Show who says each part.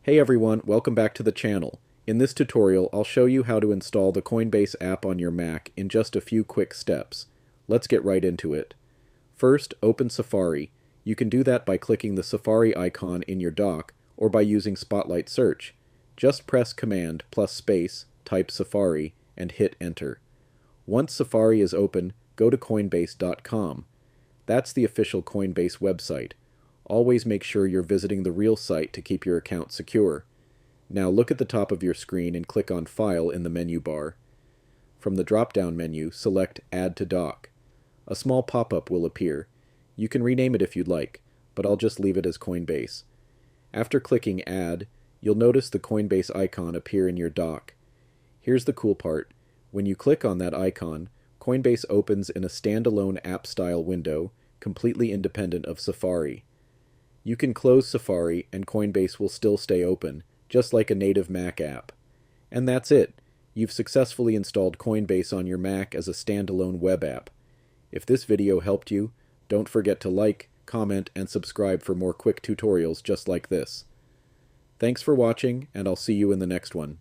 Speaker 1: Hey everyone, welcome back to the channel. In this tutorial, I'll show you how to install the Coinbase app on your Mac in just a few quick steps. Let's get right into it. First, open Safari. You can do that by clicking the Safari icon in your dock or by using Spotlight Search. Just press Command plus space, type Safari, and hit Enter. Once Safari is open, go to Coinbase.com. That's the official Coinbase website. Always make sure you're visiting the real site to keep your account secure. Now look at the top of your screen and click on File in the menu bar. From the drop-down menu, select Add to Dock. A small pop-up will appear. You can rename it if you'd like, but I'll just leave it as Coinbase. After clicking Add, you'll notice the Coinbase icon appear in your dock. Here's the cool part. When you click on that icon, Coinbase opens in a standalone app-style window, completely independent of Safari. You can close Safari and Coinbase will still stay open, just like a native Mac app. And that's it. You've successfully installed Coinbase on your Mac as a standalone web app. If this video helped you, don't forget to like, comment, and subscribe for more quick tutorials just like this. Thanks for watching, and I'll see you in the next one.